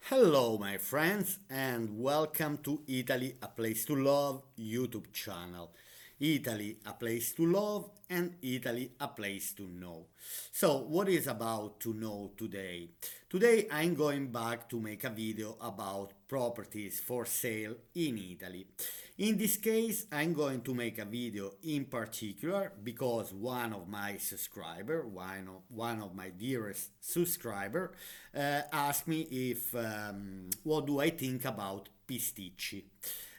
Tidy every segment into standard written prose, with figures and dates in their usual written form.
Hello, my friends, and welcome to Italy, a Place to Love YouTube channel. Italy, a place to love, and Italy, a place to know. So, what is about to know today? Today, I'm going back to make a video about properties for sale in Italy. In this case, I'm going to make a video in particular because one of my dearest subscriber, asked me if what do I think about Pisticci,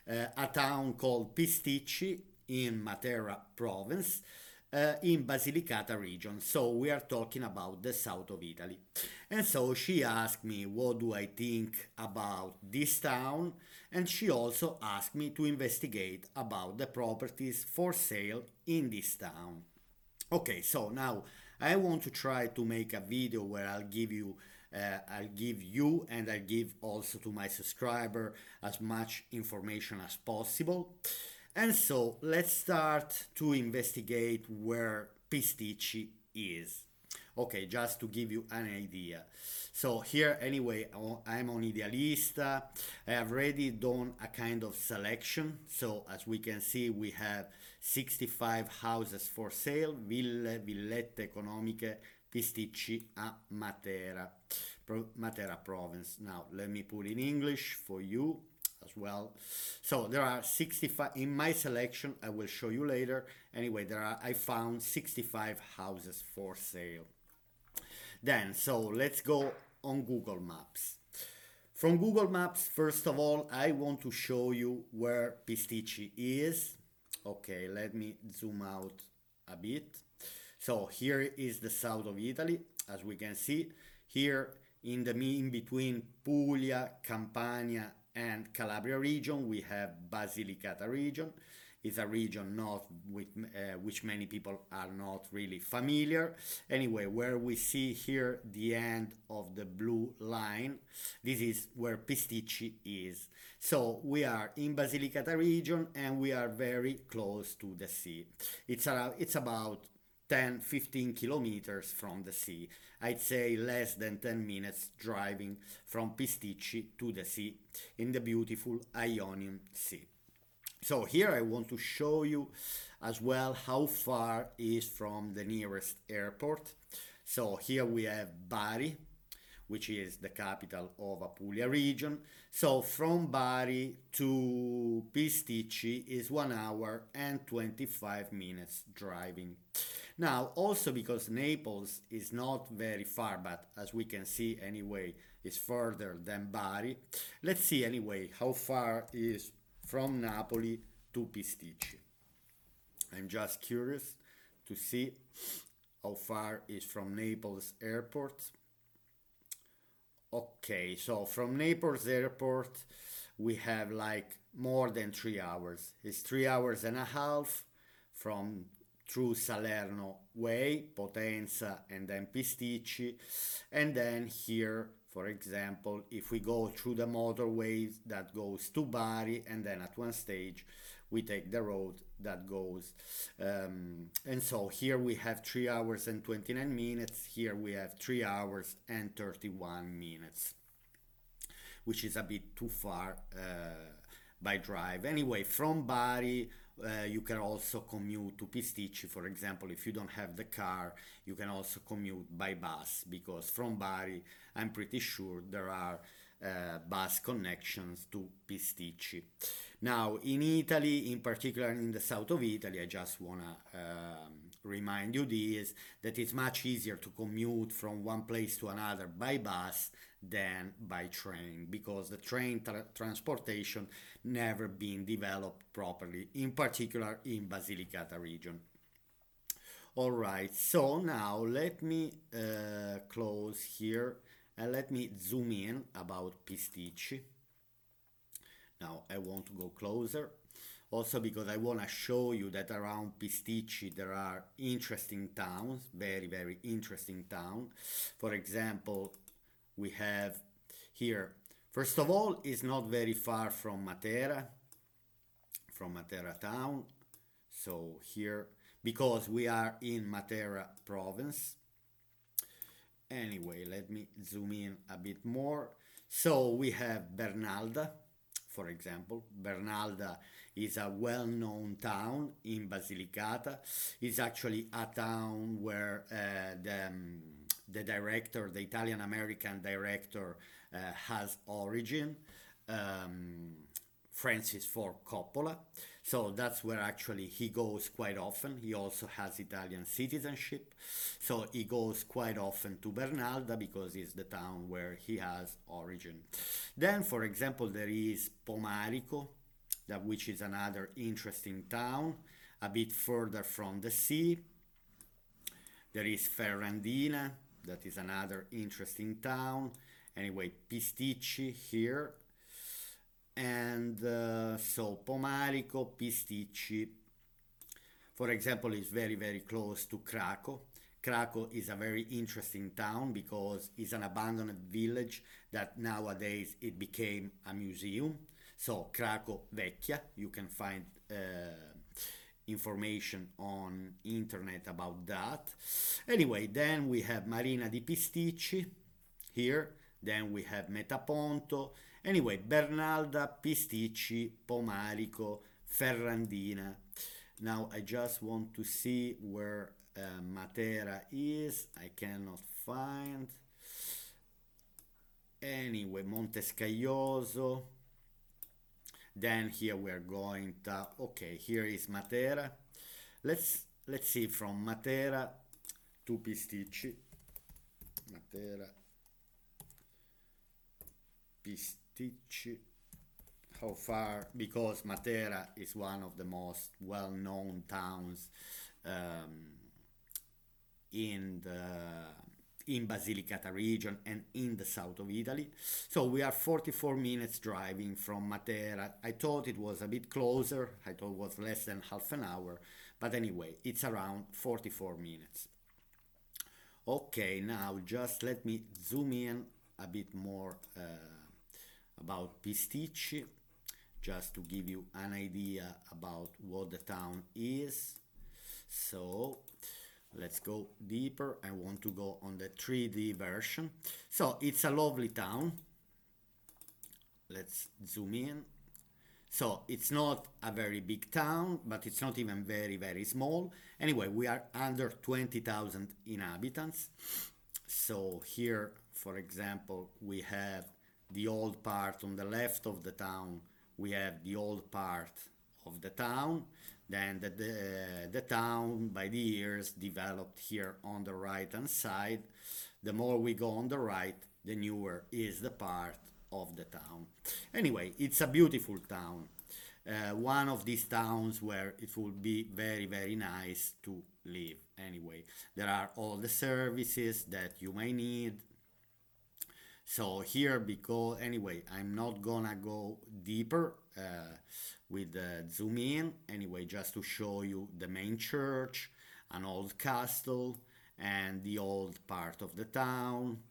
a town called Pisticci in Matera Province, in Basilicata region. So we are talking about the south of Italy. And so she asked me what do I think about this town, and she also asked me to investigate about the properties for sale in this town. Okay, so now I want to try to make a video where I'll give you and I'll give also to my subscriber as much information as possible. And so let's start to investigate where Pisticci is. Okay, just to give you an idea. So here anyway, I'm on Idealista. I have already done a kind of selection. So as we can see, we have 65 houses for sale, villette economiche, Pisticci a Matera Province. Now let me put in English for you as well. So there are 65 in my selection. I will show you later. Anyway, I found 65 houses for sale. Then, so let's go on Google Maps. From Google Maps, first of all, I want to show you where Pisticci is. Okay, let me zoom out a bit. So here is the south of Italy, as we can see. Here in between Puglia, Campania, and Calabria region, we have Basilicata region. It's a region not with which many people are not really familiar. Anyway, where we see here the end of the blue line, this is where Pisticci is. So we are in Basilicata region and we are very close to the sea. It's about 10-15 kilometers from the sea. I'd say less than 10 minutes driving from Pisticci to the sea in the beautiful Ionian Sea. So here I want to show you as well how far is from the nearest airport. So here we have Bari, which is the capital of Apulia region. So from Bari to Pisticci is 1 hour and 25 minutes driving. Now, also because Naples is not very far, but as we can see anyway, is further than Bari. Let's see anyway how far is from Napoli to Pisticci. I'm just curious to see how far is from Naples airport. Okay, so from Naples airport we have like more than 3 hours. It's 3 hours and a half from through Salerno way, Potenza, and then Pisticci, and then here, for example, if we go through the motorway that goes to Bari, and then at one stage we take the road that goes, and so here we have 3 hours and 29 minutes, here we have 3 hours and 31 minutes, which is a bit too far by drive. Anyway, from Bari, you can also commute to Pisticci. For example, if you don't have the car, you can also commute by bus because from Bari, I'm pretty sure there are bus connections to Pisticci. Now, in Italy, in particular in the south of Italy, I just want to remind you this, that it's much easier to commute from one place to another by bus than by train because the train transportation never been developed properly, in particular in Basilicata region. All right, so now let me close here and let me zoom in about Pisticci. Now I want to go closer also because I want to show you that around Pisticci there are interesting towns, very interesting town. For example, we have here, first of all, it's not very far from Matera town. So here, because we are in Matera Province. Anyway, let me zoom in a bit more. So we have Bernalda, for example. Bernalda is a well-known town in Basilicata. It's actually a town where the director, the Italian-American director, has origin. Um, Francis Ford Coppola. So that's where actually he goes quite often. He also has Italian citizenship. So he goes quite often to Bernalda because it's the town where he has origin. Then, for example, there is Pomarico, that which is another interesting town, a bit further from the sea. There is Ferrandina, that is another interesting town. Anyway, Pisticci here, and so Pomarico, Pisticci, for example, is very very close to Krakow. Krakow is a very interesting town because it's an abandoned village that nowadays it became a museum. So Krakow Vecchia, you can find information on internet about that. Anyway, then we have Marina di Pisticci here, then we have Metaponto. Anyway, Bernalda, Pisticci, Pomarico, Ferrandina. Now I just want to see where Matera is. I cannot find. Anyway, Montescaglioso. Then here we're going to, okay, here is Matera. Let's see from Matera to Pisticci. Matera, Pisticci. How far? Because Matera is one of the most well-known towns um, in Basilicata region and in the south of Italy. So we are 44 minutes driving from Matera. I thought it was a bit closer. I thought it was less than half an hour. But anyway, it's around 44 minutes. Okay, now just let me zoom in a bit more about Pisticci, just to give you an idea about what the town is. So let's go deeper. I want to go on the 3D version. So it's a lovely town. Let's zoom in. So it's not a very big town, but it's not even very, very small. Anyway, we are under 20,000 inhabitants. So here, for example, we have the old part on the left of the town. We have the old part of the town. Then the town by the years developed here on the right hand side. The more we go on the right, the newer is the part of the town. Anyway, it's a beautiful town. One of these towns where it would be very very nice to live. Anyway, there are all the services that you may need. So here, because anyway, I'm not gonna go deeper with the zoom in. Anyway, just to show you the main church, an old castle, and the old part of the town,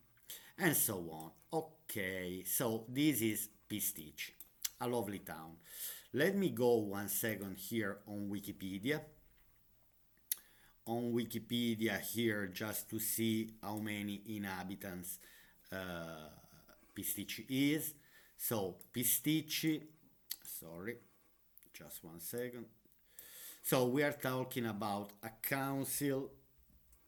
and so on. Okay, so this is Pisticci, a lovely town. Let me go 1 second here on Wikipedia. On Wikipedia here, just to see how many inhabitants Pisticci is. So Pisticci, sorry, just 1 second. So we are talking about a council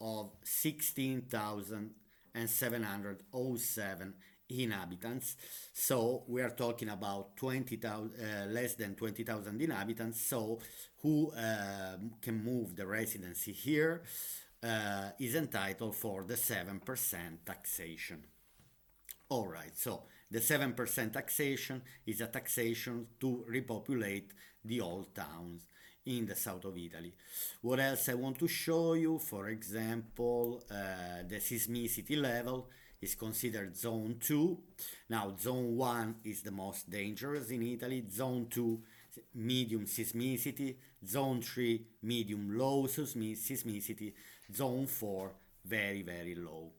of 16,707 inhabitants. So we are talking about 20,000, less than 20,000 inhabitants. So who can move the residency here is entitled for the 7% taxation. All right, so the 7% taxation is a taxation to repopulate the old towns in the south of Italy. What else I want to show you? For example, the seismicity level is considered zone 2. Now, zone 1 is the most dangerous in Italy, zone 2, medium seismicity, zone 3, medium low seismicity, zone 4, very, very low.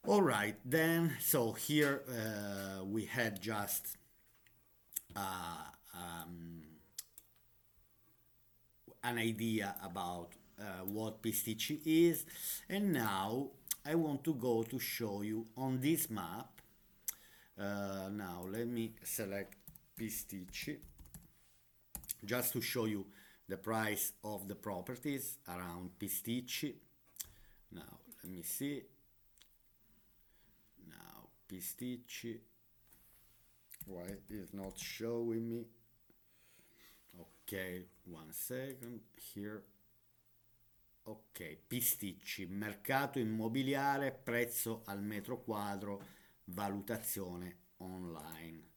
All right, then, so here we had just an idea about what Pisticci is, and now I want to go to show you on this map Now let me select Pisticci just to show you the price of the properties around Pisticci. Now let me see. Now Pisticci, why is not showing me? Ok, one second here. Ok, Pisticci, mercato immobiliare, prezzo al metro quadro, valutazione online.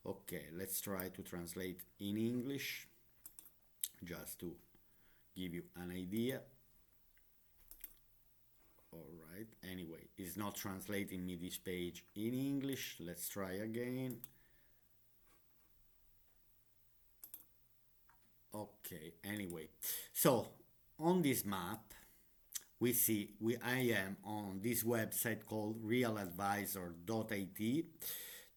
Ok, let's try to translate in English just to give you an idea. All right, anyway, it's not translating me this page in English. Let's try again. Okay, anyway, so on this map we see I am on this website called realadvisor.it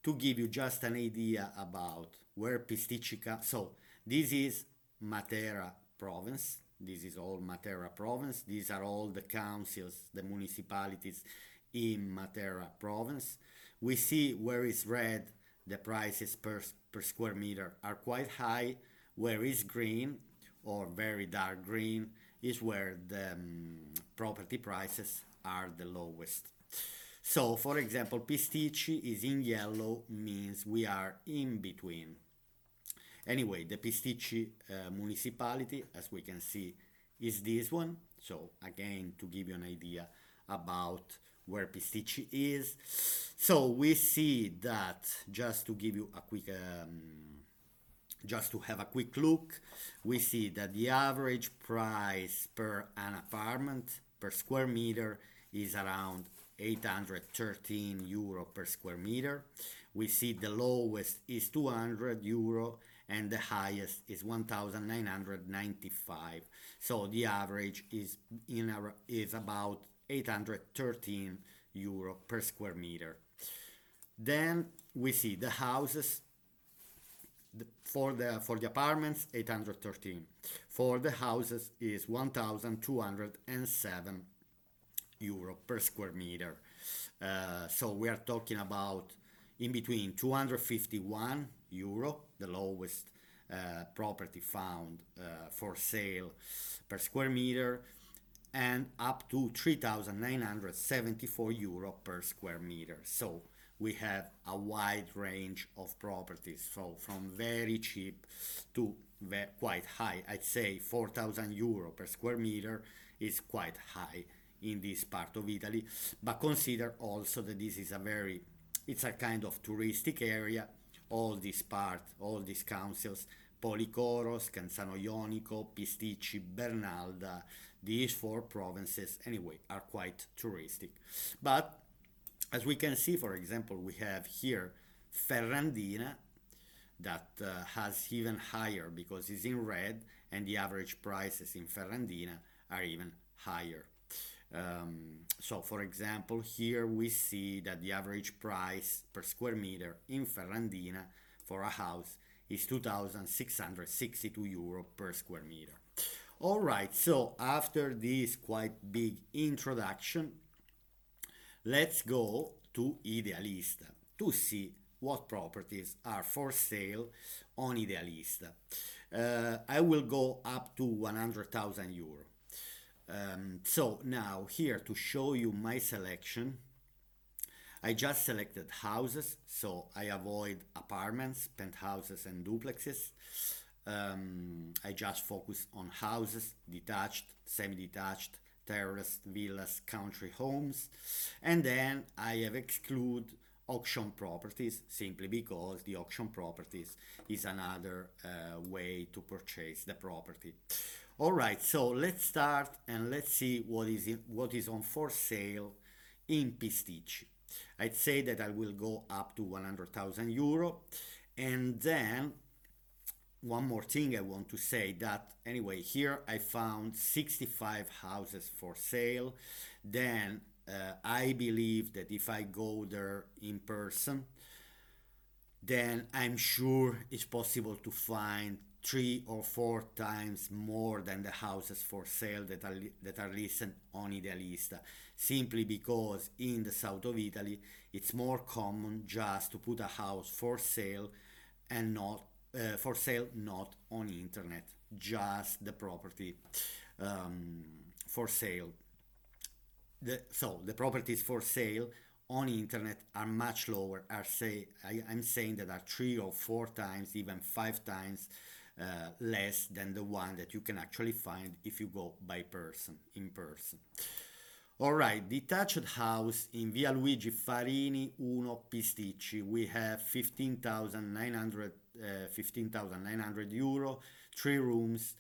to give you just an idea about where Pisticci comes. So this is Matera Province. This is all Matera Province. These are all the councils, the municipalities in Matera Province. We see where is red, the prices per square meter are quite high. Where is green or very dark green is where the property prices are the lowest. So, for example, Pisticci is in yellow, means we are in between. Anyway, the Pisticci municipality, as we can see, is this one. So, again, to give you an idea about where Pisticci is. So, we see that, just to give you a quick just to have a quick look, we see that the average price per an apartment per square meter is around 813 euro per square meter. We see the lowest is 200 euro and the highest is 1995. So the average is about 813 euro per square meter. Then we see the houses. For the apartments, 813. For the houses is 1,207 euro per square meter. So we are talking about in between 251 euro, the lowest property found for sale per square meter, and up to 3,974 euro per square meter. So we have a wide range of properties, so from very cheap to quite high. I'd say 4,000 euro per square meter is quite high in this part of Italy, but consider also that this is it's a kind of touristic area. All these councils, Policoros, Canzano Ionico, Pisticci, Bernalda, these four provinces anyway are quite touristic. But as we can see, for example, we have here Ferrandina that has even higher because it's in red, and the average prices in Ferrandina are even higher. So, for example, here we see that the average price per square meter in Ferrandina for a house is 2,662 euro per square meter. All right, so after this quite big introduction, let's go to Idealista to see what properties are for sale on Idealista. I will go up to 100,000 euro. So now here to show you my selection, I just selected houses, so I avoid apartments, penthouses and duplexes. I just focus on houses, detached, semi-detached, terraced, villas, country homes, and then I have exclude auction properties simply because the auction properties is another way to purchase the property. All right, so let's start and let's see what is on for sale in Pisticci. I'd say that I will go up to 100,000 euro, and then one more thing I want to say that anyway here I found 65 houses for sale. Then I believe that if I go there in person, then I'm sure it's possible to find 3 or 4 times more than the houses for sale that are listed on Idealista, simply because in the south of Italy it's more common just to put a house for sale and not for sale, not on internet, just the property for sale. So the properties for sale on internet are much lower. I'm saying that are 3 or 4 times, even 5 times less than the one that you can actually find if you go in person. All right, detached house in Via Luigi Farini 1 Pisticci. We have 15,900 euro, 3 rooms,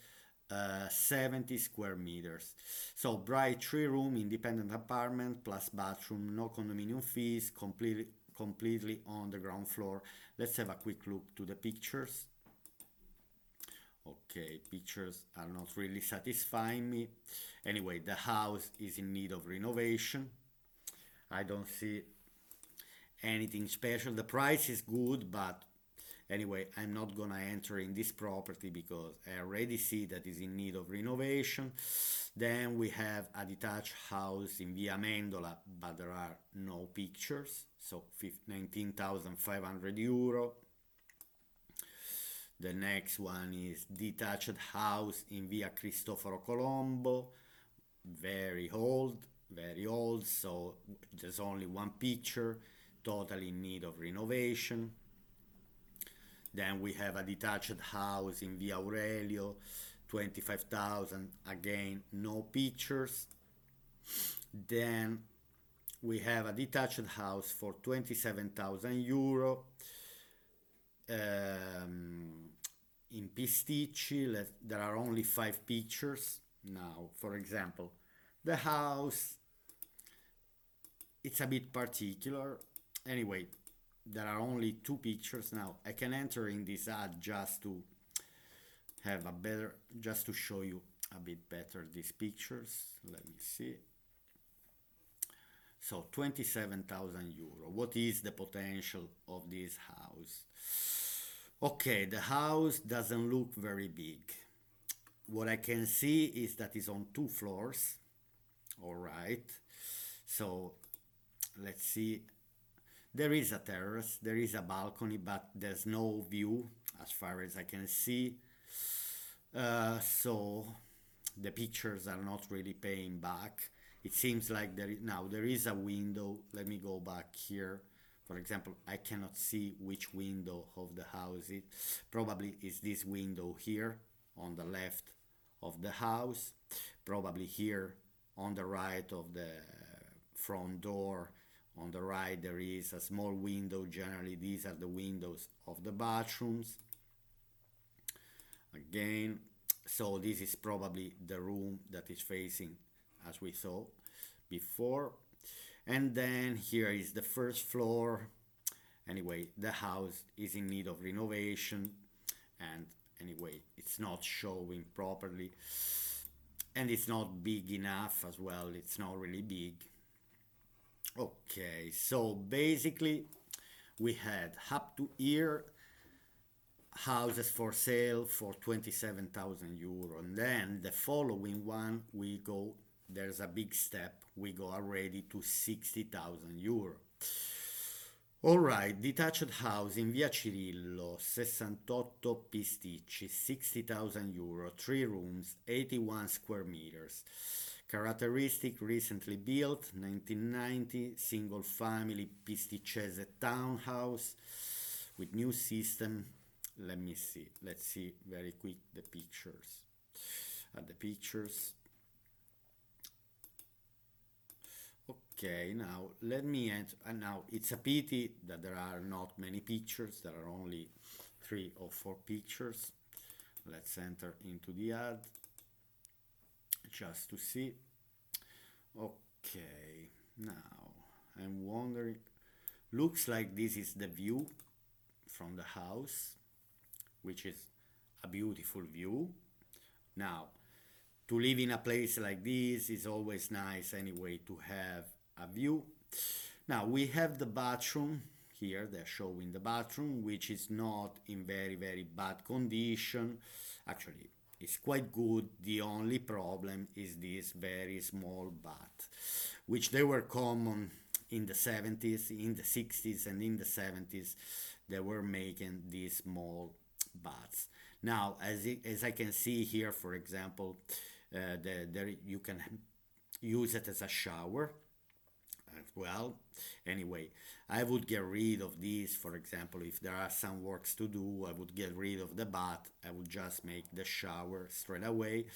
70 square meters. So bright 3 room independent apartment plus bathroom, no condominium fees, completely on the ground floor. Let's have a quick look to the pictures. Okay, pictures are not really satisfying me. Anyway, the house is in need of renovation. I don't see anything special. The price is good, but anyway, I'm not gonna enter in this property because I already see that is in need of renovation. Then we have a detached house in Via Mendola, but there are no pictures. So 19,500 euro. The next one is detached house in Via Cristoforo Colombo, very old, so there's only one picture, totally in need of renovation. Then we have a detached house in Via Aurelio, 25,000, again no pictures. Then we have a detached house for 27,000 euro. In Pisticci, there are only 5 pictures. Now, for example, the house, it's a bit particular. Anyway, there are only 2 pictures. Now, I can enter in this ad just to just to show you a bit better these pictures. Let me see. So 27,000 euro. What is the potential of this house? Okay, the house doesn't look very big. What I can see is that it's on 2 floors. All right. So let's see. There is a terrace, there is a balcony, but there's no view as far as I can see. So the pictures are not really paying back. It seems like there is a window. Let me go back here. For example, I cannot see which window of the house it probably is. This window here on the left of the house, probably here on the right of the front door. On the right there is a small window. Generally these are the windows of the bathrooms. Again, so this is probably the room that is facing, as we saw before. And then here is the first floor. Anyway, the house is in need of renovation, and anyway, it's not showing properly, and it's not big enough as well. It's not really big. Okay, so basically we had up to here houses for sale for 27,000 euro, and then the following one there's a big step, we go already to 60,000 euro. All right, detached house in Via Cirillo 68 Pisticci, 60,000 euro, 3 rooms, 81 square meters. Characteristic: recently built, 1990, single family Pisticcese townhouse with new system. Let's see very quick the pictures. Okay, now let me enter. And now it's a pity that there are not many pictures. There are only 3 or 4 pictures. Let's enter into the ad just to see. Okay, now I'm wondering. Looks like this is the view from the house, which is a beautiful view. Now, to live in a place like this is always nice anyway, to have a view. Now we have the bathroom Here they're showing the bathroom, which is not in very bad condition. Actually, it's quite good. The only problem is this very small bath, which they were common in the 70s, in the 60s, and in the 70s. They were making these small baths. Now, as I can see here, for example, there you can use it as a shower as well. Anyway, I would get rid of these. For example, if there are some works to do, I would get rid of the bath. I would just make the shower straight away.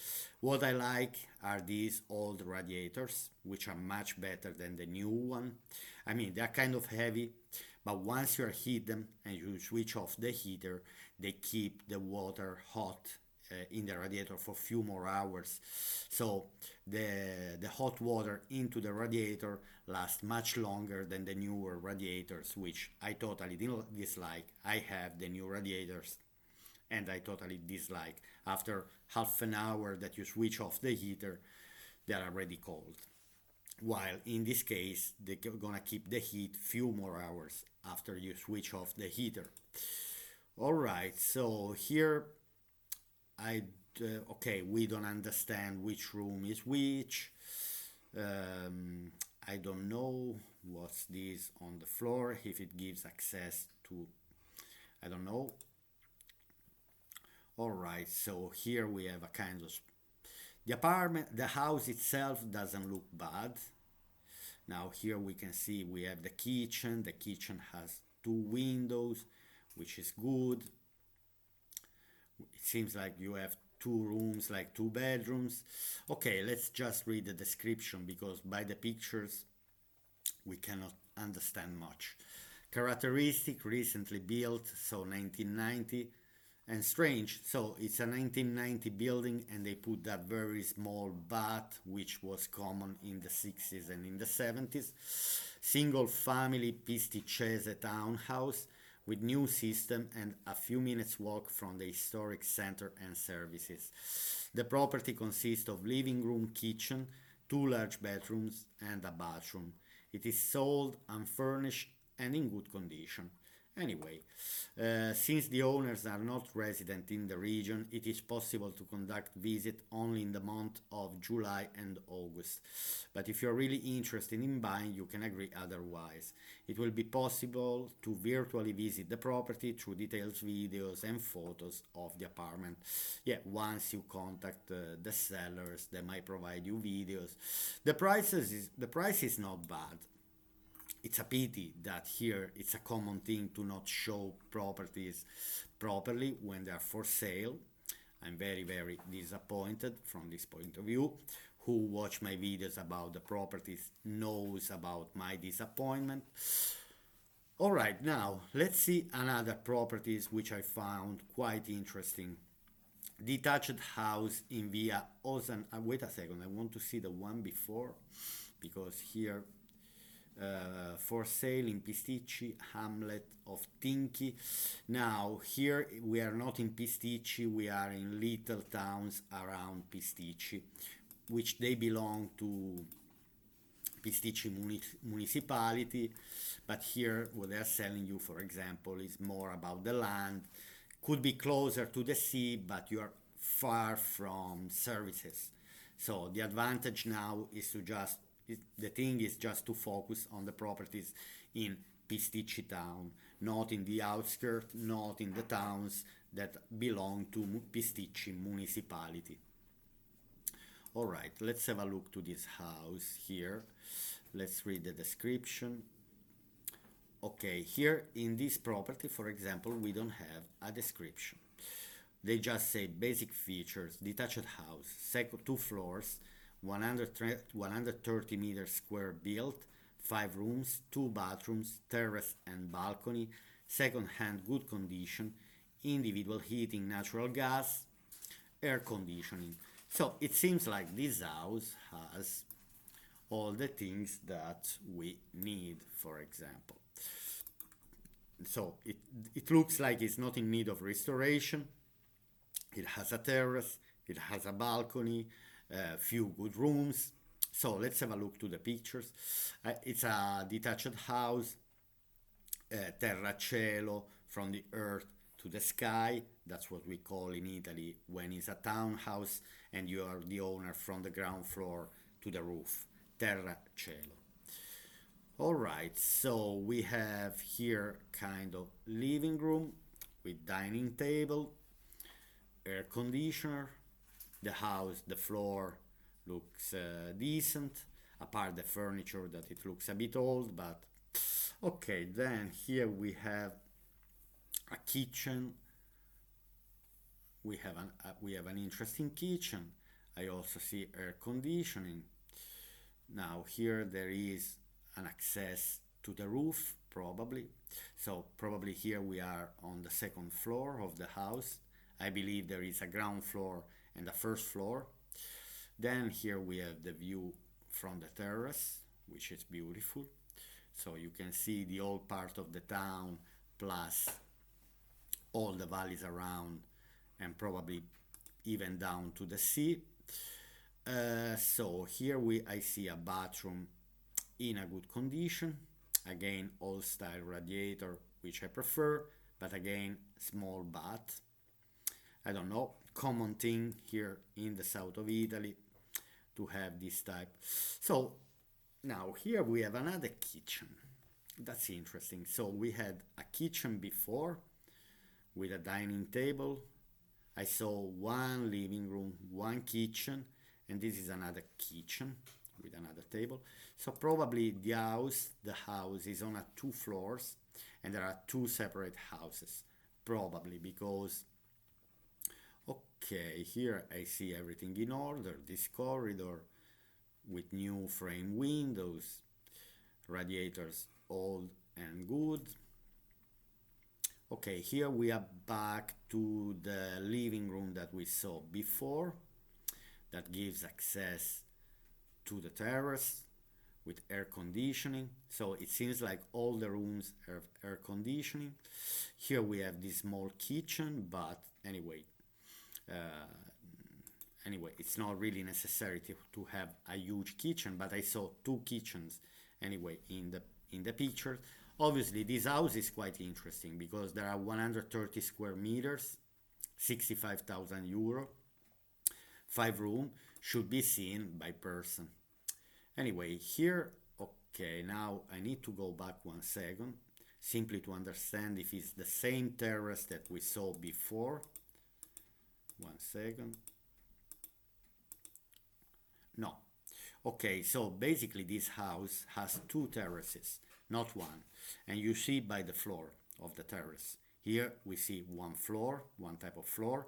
What I like are these old radiators, which are much better than the new one. I mean, they're kind of heavy, but once you heat them and you switch off the heater, they keep the water hot in the radiator for a few more hours. So the hot water into the radiator lasts much longer than the newer radiators, which I totally dislike. I have the new radiators and I totally dislike. After half an hour that you switch off the heater, they are already cold. While in this case, they're gonna keep the heat few more hours after you switch off the heater. All right, so here I okay, we don't understand which room is which. I don't know what's this on the floor, if it gives access to, I don't know. All right, so here we have a kind of the apartment, the house itself doesn't look bad. Now here we can see we have the kitchen. The kitchen has two windows, which is good. It seems like you have two rooms, like two bedrooms. Okay, let's just read the description because by the pictures we cannot understand much. Characteristic, recently built, so 1990. And strange, so it's a 1990 building and they put that very small bath, which was common in the 60s and in the 70s. Single family Pisticci townhouse with new system and a few minutes walk from the historic center and services. The property consists of living room, kitchen, two large bedrooms and a bathroom. It is sold unfurnished and in good condition. Anyway, since the owners are not resident in the region, it is possible to conduct visit only in the month of July and August. But if you're really interested in buying, you can agree otherwise. It will be possible to virtually visit the property through details, videos and photos of the apartment. Yeah, once you contact the sellers, they might provide you videos. The price is not bad. It's a pity that here it's a common thing to not show properties properly when they are for sale. I'm very disappointed from this point of view. Who watch my videos about the properties knows about my disappointment. All right, now let's see another properties which I found quite interesting. Detached house in Via Osan. Wait a second, I want to see the one before because here for sale in Pisticci, hamlet of Tinchi. Now here we are not in Pisticci, we are in little towns around Pisticci, which they belong to Pisticci municipality, but here what they are selling you, for example, is more about the land. Could be closer to the sea, but you are far from services. So the advantage now is to just the thing is just to focus on the properties in Pisticci town, not in the outskirts, not in the towns that belong to Pisticci municipality. All right, let's have a look to this house here. Let's read the description. Okay, here in this property, for example, we don't have a description. They just say basic features, detached house, two floors, 130 meters square built, 5 rooms, 2 bathrooms, terrace and balcony, second-hand good condition, individual heating, natural gas, air conditioning. So it seems like this house has all the things that we need, for example. So it looks like it's not in need of restoration. It has a terrace, it has a balcony, a few good rooms. So let's have a look to the pictures. It's a detached house. terra cielo, from the earth to the sky. That's what we call in Italy when it's a townhouse and you are the owner from the ground floor to the roof. Terra cielo. All right, so we have here kind of living room with dining table, air conditioner. The house, the floor looks decent, apart the furniture that it looks a bit old, but okay. Then here we have a kitchen. We have an interesting kitchen. I also see air conditioning. Now here there is an access to the roof, probably. So probably here we are on the second floor of the house. I believe there is a ground floor and a first floor. Then here we have the view from the terrace, which is beautiful. So you can see the old part of the town plus all the valleys around and probably even down to the sea. So here I see a bathroom in a good condition. Again, old style radiator, which I prefer, but again, small bath. I don't know, common thing here in the south of Italy to have this type. So now here we have another kitchen. That's interesting. So we had a kitchen before with a dining table. I saw one living room, one kitchen, and this is another kitchen with another table. So probably the house is on a two floors and there are two separate houses. Probably because, okay, here I see everything in order. This corridor with new frame windows, radiators old and good. Okay, here we are back to the living room that we saw before, that gives access to the terrace with air conditioning. So it seems like all the rooms have air conditioning. Here we have this small kitchen, but anyway, it's not really necessary to have a huge kitchen, but I saw two kitchens anyway in the picture. Obviously, this house is quite interesting because there are 130 square meters, 65,000 euro, 5 room, should be seen by person. Anyway, here, okay, now I need to go back 1 second, simply to understand if it's the same terrace that we saw before. 1 second. No. Okay, so basically this house has two terraces, not one. And you see by the floor of the terrace. Here we see one floor, one type of floor.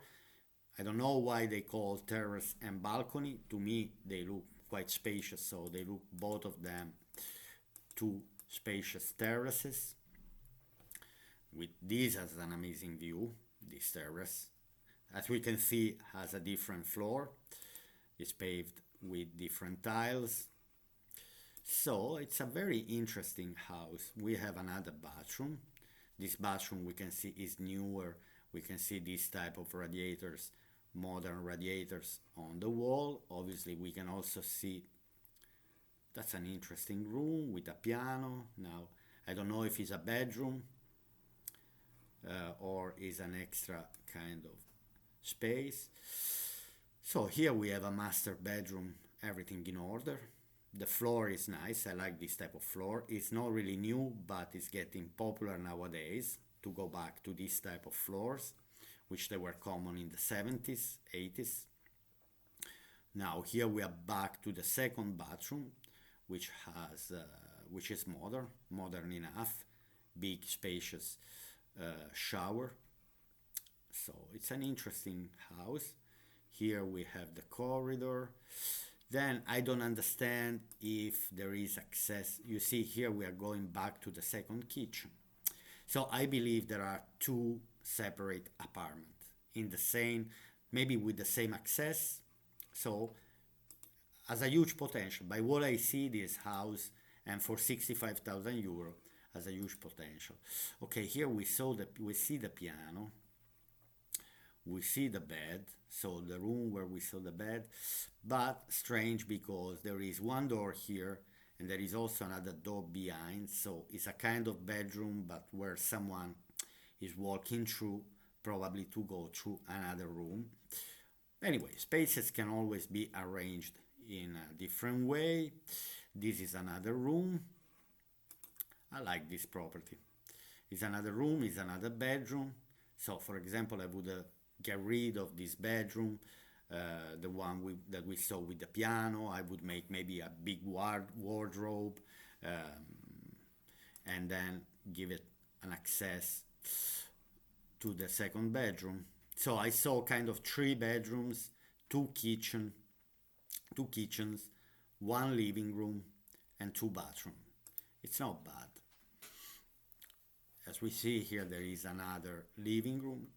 I don't know why they call terrace and balcony. To me, they look quite spacious, so they look both of them two spacious terraces. With this as an amazing view, this terrace. As we can see, has a different floor. It's paved with different tiles. So it's a very interesting house. We have another bathroom. This bathroom we can see is newer. We can see this type of radiators, modern radiators on the wall. Obviously we can also see that's an interesting room with a piano. Now I don't know if it's a bedroom or is an extra kind of space. So here we have a master bedroom, everything in order. The floor is nice. I like this type of floor. It's not really new, but it's getting popular nowadays to go back to this type of floors, which they were common in the 70s, 80s. Now here we are back to the second bathroom, which is modern enough, big spacious shower. So it's an interesting house. Here we have the corridor. Then I don't understand if there is access. You see here we are going back to the second kitchen. So I believe there are two separate apartments in the same, maybe with the same access. So has a huge potential. By what I see, this house, and for 65,000 euro, has a huge potential. Okay, here we see the piano. We see the bed, so the room where we saw the bed, but strange because there is one door here and there is also another door behind, so it's a kind of bedroom but where someone is walking through, probably to go through another room. Anyway, spaces can always be arranged in a different way. This is another room. I like this property. It's another room, it's another bedroom. So, for example, I would get rid of this bedroom, the one that we saw with the piano. I would make maybe a big wardrobe, and then give it an access to the second bedroom. So I saw kind of three bedrooms, two kitchen, two kitchens, one living room, and two bathrooms. It's not bad. As we see here, there is another living room.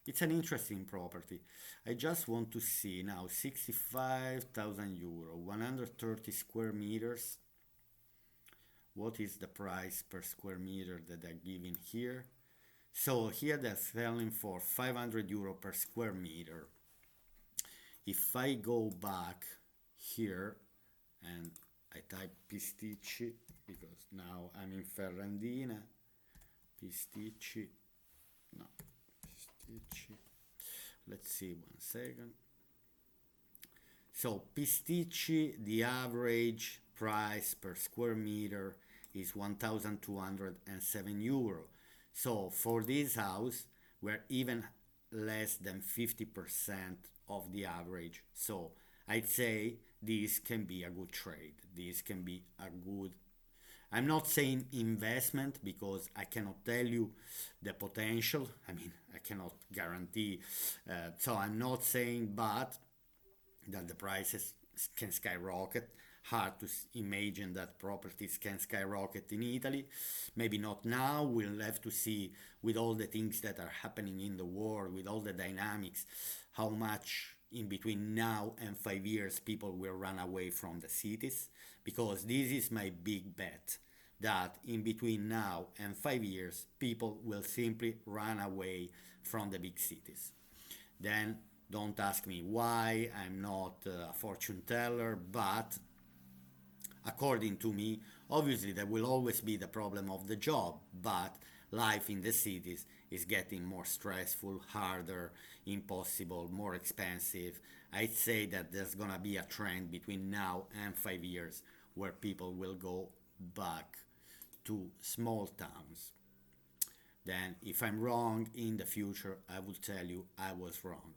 It's an interesting property. I just want to see now 65,000 euro, 130 square meters. What is the price per square meter that they're giving here? So here they're selling for 500 euro per square meter. If I go back here and I type Pisticci, because now I'm in Ferrandina, Pisticci, no, Pisticci, let's see, 1 second. So Pisticci, the average price per square meter is 1,207 euro. So for this house, we're even less than 50% of the average. So I'd say this can be a good trade. This can be a good, I'm not saying investment because I cannot tell you the potential. I mean, I cannot guarantee. So I'm not saying, but that the prices can skyrocket. Hard to imagine that properties can skyrocket in Italy. Maybe not now. We'll have to see with all the things that are happening in the world, with all the dynamics, how much in between now and 5 years people will run away from the cities. Because this is my big bet, that in between now and 5 years people will simply run away from the big cities. Then don't ask me why. I'm not a fortune teller, but according to me, obviously there will always be the problem of the job, but life in the cities is getting more stressful, harder, impossible, more expensive. I'd say that there's gonna be a trend between now and 5 years where people will go back to small towns. Then, if I'm wrong in the future, I will tell you I was wrong.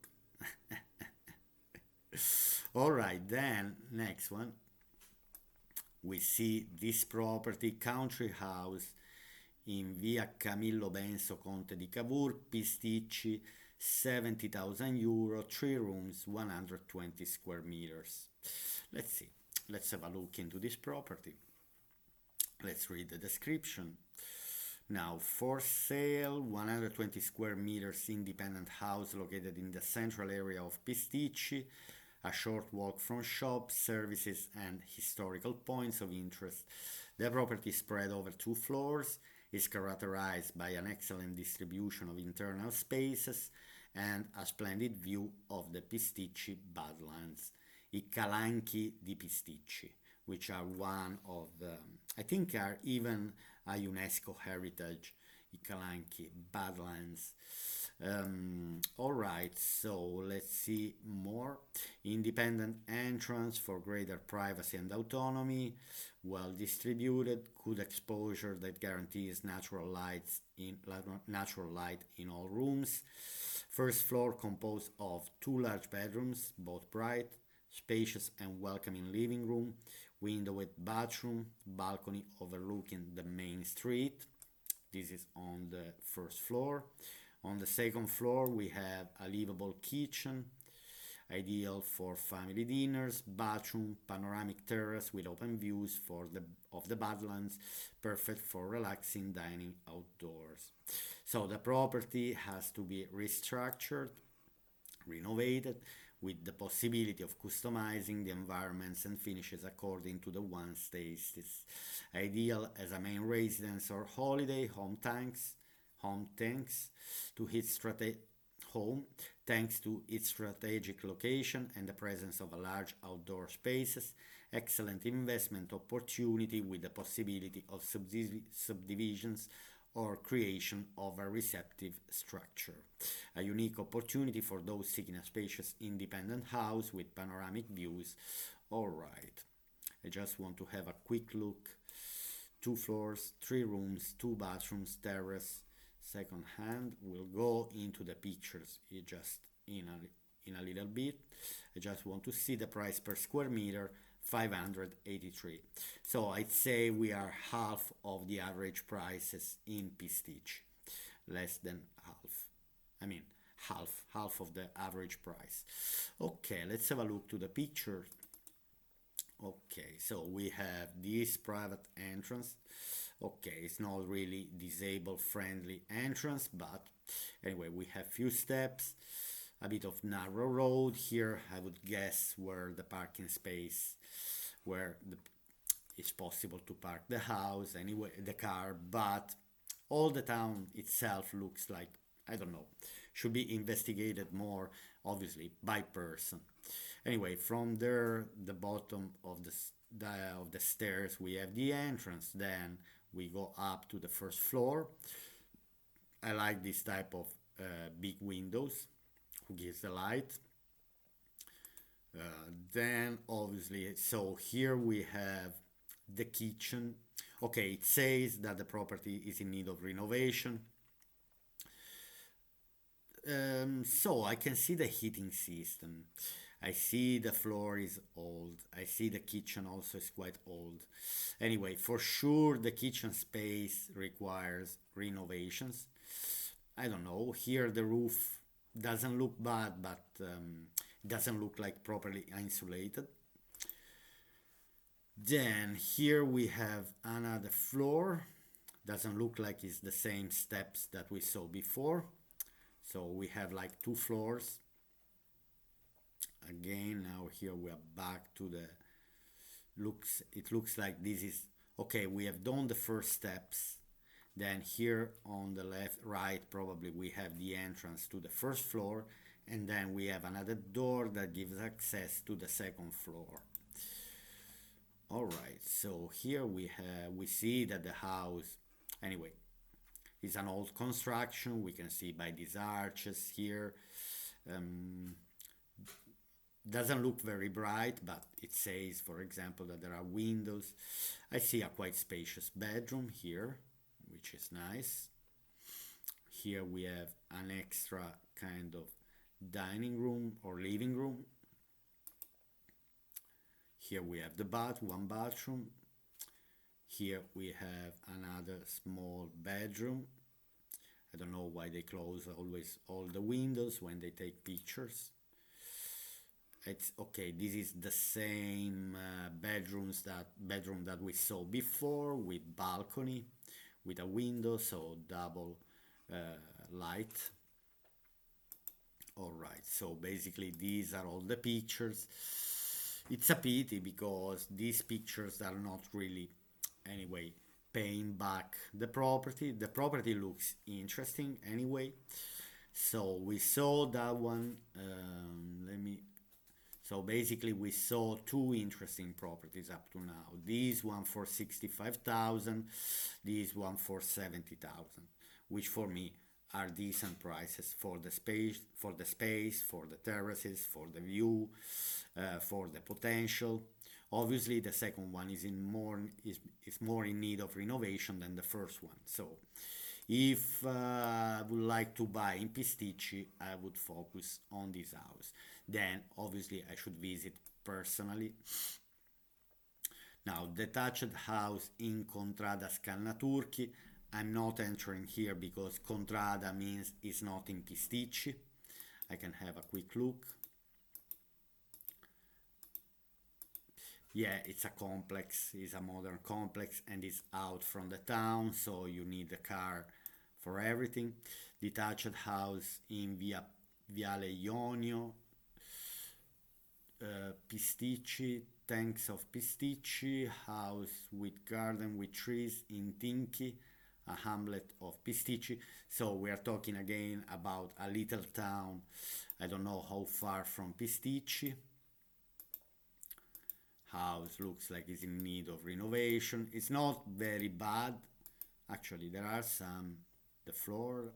All right, then next one. We see this property, country house in via Camillo Benso, Conte di Cavour, Pisticci, 70,000 euro, 3 rooms, 120 square meters. Let's see. Let's have a look into this property. Let's read the description. Now, for sale, 120 square meters independent house located in the central area of Pisticci, a short walk from shops, services, and historical points of interest. The property is spread over 2 floors, is characterized by an excellent distribution of internal spaces and a splendid view of the Pisticci Badlands, I Calanchi di Pisticci, which are one of the, I think are even a UNESCO heritage, I Calanchi Badlands. All right, so let's see more. Independent entrance for greater privacy and autonomy, well distributed, good exposure that guarantees natural light in all rooms. First floor composed of 2 large bedrooms, both bright, spacious and welcoming living room, window with bathroom, balcony overlooking the main street. This is on the first floor. On the second floor, we have a livable kitchen, ideal for family dinners, bathroom, panoramic terrace with open views of the Badlands, perfect for relaxing dining outdoors. So the property has to be restructured, renovated, with the possibility of customizing the environments and finishes according to the one's tastes. Ideal as a main residence or holiday home, thanks to its strategic location and the presence of a large outdoor spaces excellent investment opportunity with the possibility of subdivisions or creation of a receptive structure. A unique opportunity for those seeking a spacious independent house with panoramic views. Alright, I just want to have a quick look. 2 floors, 3 rooms, 2 bathrooms, terrace, second hand. We'll go into the pictures just in a little bit. I just want to see the price per square meter, 583. So I'd say we are half of the average prices in Pisticci, less than half. I mean, half of the average price. Okay, let's have a look to the picture. Okay, so we have this private entrance. Okay, it's not really disabled friendly entrance, but anyway, we have few steps, a bit of narrow road here. I would guess where the parking space, it's possible to park the house, anyway, the car, but all the town itself looks like, I don't know, should be investigated more, obviously, by person. Anyway, from there, the bottom of the stairs, we have the entrance. Then we go up to the first floor. I like this type of big windows, who gives the light. Then obviously, so here we have the kitchen. Okay, it says that the property is in need of renovation. So I can see the heating system. I see the floor is old. I see the kitchen also is quite old. Anyway, for sure the kitchen space requires renovations. I don't know. Here the roof doesn't look bad, but doesn't look like properly insulated. Then here we have another floor. Doesn't look like it's the same steps that we saw before. So we have like 2 floors. Again, now here we are back to the looks. It looks like this is okay. We have done the first steps. Then here on the left, right, probably we have the entrance to the first floor, and then we have another door that gives access to the second floor. All right. So here we see that the house, anyway, is an old construction. We can see by these arches here. Doesn't look very bright, but it says, for example, that there are windows. I see a quite spacious bedroom here, which is nice. Here we have an extra kind of dining room or living room. Here we have the one bathroom. Here we have another small bedroom. I don't know why they close always all the windows when they take pictures. It's okay. This is the same bedroom that we saw before, with balcony, with a window, so double light. All right. So basically, these are all the pictures. It's a pity because these pictures are not really, anyway, paying back the property. The property looks interesting anyway. So we saw that one. So basically we saw 2 interesting properties up to now. This one for 65,000, this one for 70,000, which for me are decent prices for the space, for the terraces, for the view, for the potential. Obviously, the second one is more in need of renovation than the first one. So, if I would like to buy in Pisticci, I would focus on this house. Then, obviously, I should visit personally. Now, detached house in Contrada Scannaturchi. I'm not entering here because Contrada means it's not in Pisticci. I can have a quick look. Yeah, it's a complex, it's a modern complex, and it's out from the town, so you need a car for everything. Detached house in Viale Ionio, Pisticci, tanks of Pisticci, house with garden with trees in Tinchi, a hamlet of Pisticci. So we are talking again about a little town. I don't know how far from Pisticci. house looks like it's in need of renovation. It's not very bad. Actually, there are some, the floor,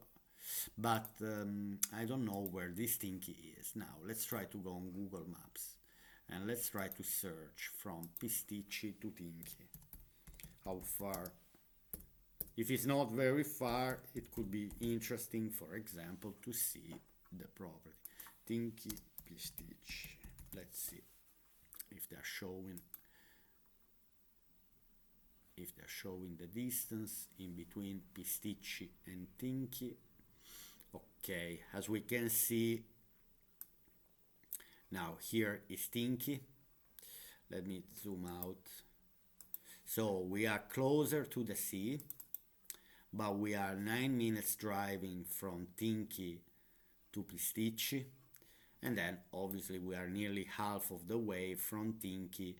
but I don't know where this thingy is. Now, let's try to go on Google Maps and let's try to search from Pisticci to Tinky. How far? If it's not very far, it could be interesting, for example, to see the property. Tinky, Pisticci. Let's see if they're showing the distance in between Pisticci and Tinky. Okay, as we can see, now here is Tinky. Let me zoom out. So we are closer to the sea, but we are 9 minutes driving from Tinky to Pisticci. And then obviously we are nearly half of the way from Tinky.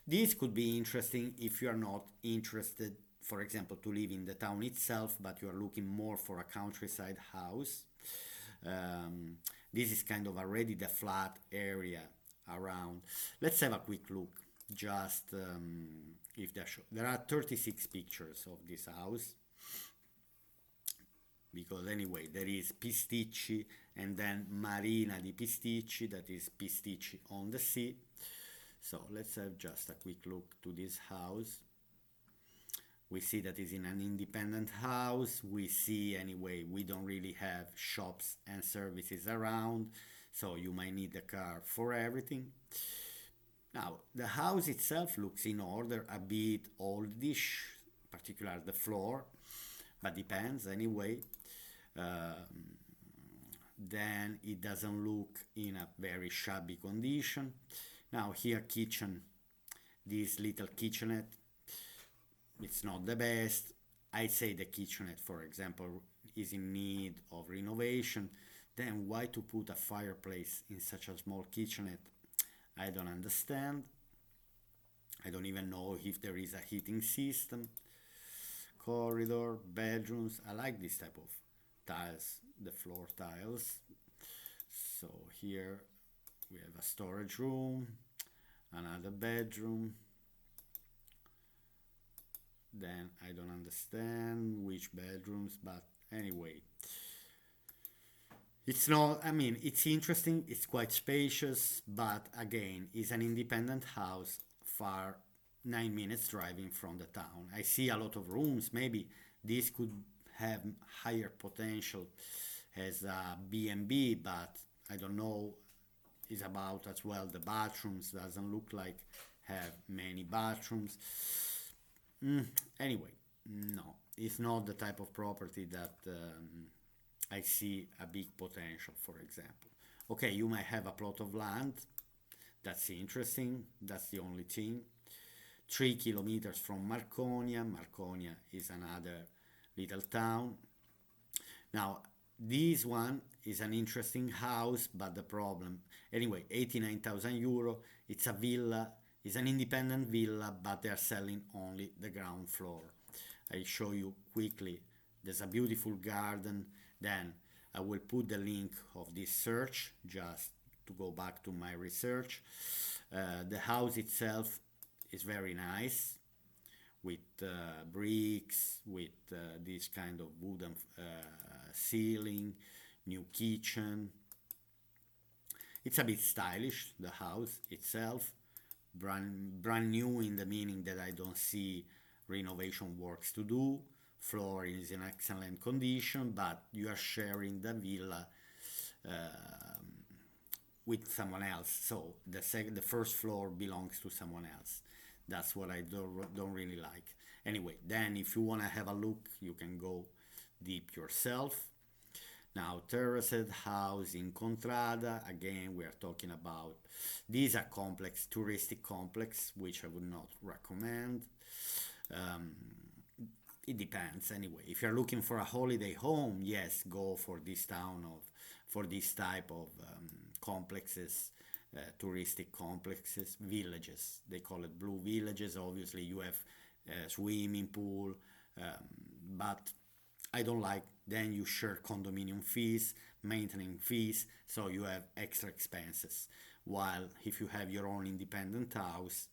This could be interesting if you are not interested, for example, to live in the town itself, but you are looking more for a countryside house. This is kind of already the flat area around. Let's have a quick look. Just if there are 36 pictures of this house, because anyway there is Pisticci and then Marina di Pisticci, that is Pisticci on the sea. So let's have just a quick look to this house. We see that it's in an independent house. We see anyway we don't really have shops and services around, so you might need a car for everything. Now the house itself looks in order, a bit oldish, particularly the floor, but depends anyway. Then it doesn't look in a very shabby condition. Now here kitchen, this little kitchenette, it's not the best. I'd say the kitchenette, for example, is in need of renovation. Then why to put a fireplace in such a small kitchenette? I don't understand. I don't even know if there is a heating system. Corridor, bedrooms, I like this type of tiles, the floor tiles. So here we have a storage room, another bedroom. Then I don't understand which bedrooms, but anyway, it's not, I mean, it's interesting, it's quite spacious, but again, it's an independent house far 9 minutes driving from the town. I see a lot of rooms. Maybe this could have higher potential as a B&B, but I don't know. Is about as well the bathrooms. Doesn't look like have many bathrooms. Anyway, no, it's not the type of property that I see a big potential, for example. Okay, you might have a plot of land. That's interesting. That's the only thing. 3 kilometers from Marconia. Marconia is another little town. Now, this one is an interesting house, but the problem, anyway, 89,000 euro. It's a villa, it's an independent villa, but they are selling only the ground floor. I show you quickly. There's a beautiful garden. Then I will put the link of this search just to go back to my research. The house itself is very nice, with bricks, with this kind of wooden ceiling, new kitchen. It's a bit stylish, the house itself, brand new in the meaning that I don't see renovation works to do. Floor is in excellent condition, but you are sharing the villa with someone else, so the first floor belongs to someone else. That's what I don't really like. Anyway, then if you want to have a look, you can go deep yourself. Now, terraced house in Contrada. Again, we are talking about, these are complex, touristic complex, which I would not recommend. It depends anyway. If you're looking for a holiday home, yes, go for this for this type of complexes, touristic complexes, villages. They call it blue villages. Obviously, you have swimming pool, but I don't like. Then you share condominium fees, maintenance fees, so you have extra expenses. while if you have your own independent house,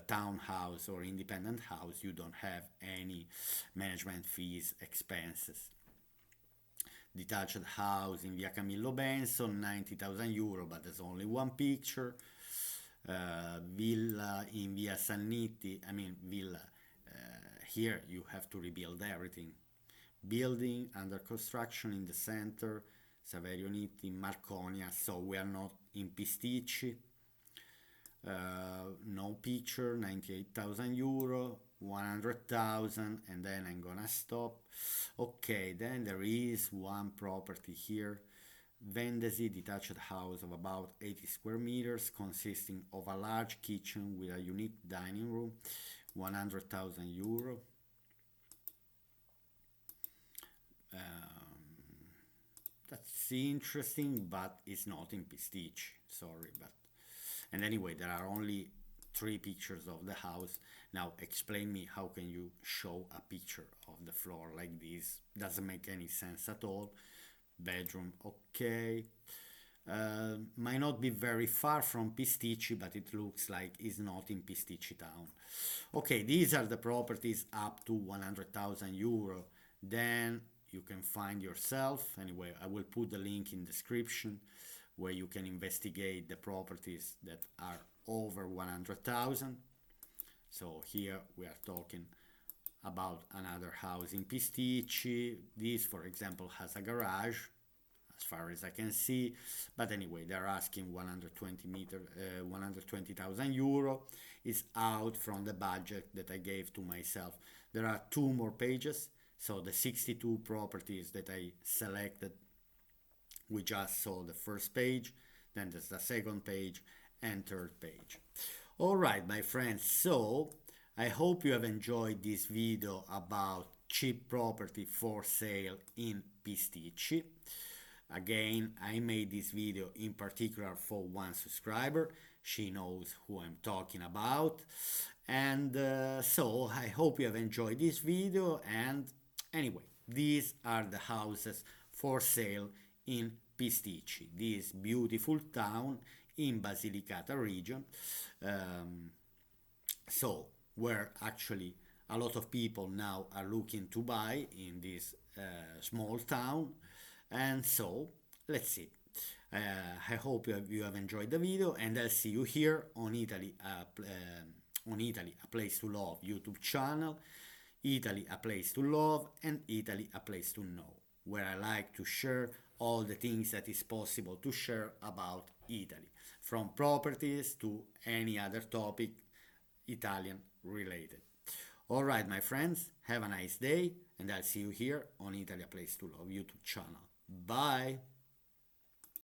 townhouse or independent house, you don't have any management fees, expenses. Detached house in Via Camillo Benson, 90,000 euro, but there's only one picture. Villa in Via Sanniti, I mean villa, here you have to rebuild everything. Building under construction in the center, Saverio Nitti, Marconia, so we are not in Pisticci. No picture, 98,000 euro, 100,000, and then I'm gonna stop. Okay, then there is one property here, Vendesi, detached house of about 80 square meters, consisting of a large kitchen with a unique dining room, 100,000 euro. That's interesting, but it's not in Pisticci, sorry, but and anyway, there are only 3 pictures of the house. Now explain me, how can you show a picture of the floor like this? Doesn't make any sense at all. Bedroom, okay. Might not be very far from Pisticci, but it looks like it's not in Pisticci town. Okay, these are the properties up to 100,000 euro. Then you can find yourself. Anyway, I will put the link in description where you can investigate the properties that are over 100,000. So here we are talking about another house in Pisticci. This, for example, has a garage, as far as I can see. But anyway, they're asking 120,000 euro. It's out from the budget that I gave to myself. There are 2 more pages. So the 62 properties that I selected, we just saw the first page, then there's the second page and third page. All right, my friends, so I hope you have enjoyed this video about cheap property for sale in Pisticci. Again, I made this video in particular for one subscriber. She knows who I'm talking about. And so I hope you have enjoyed this video. And anyway, these are the houses for sale in Pisticci, this beautiful town in Basilicata region. So where actually a lot of people now are looking to buy in this small town. And so let's see. I hope you have enjoyed the video, and I'll see you here on Italy, a Place to Love YouTube channel, Italy a Place to Love, and Italy a Place to Know, where I like to share all the things that is possible to share about Italy, from properties to any other topic Italian related. All right, my friends, have a nice day, and I'll see you here on Italy a Place to Love YouTube channel. Bye!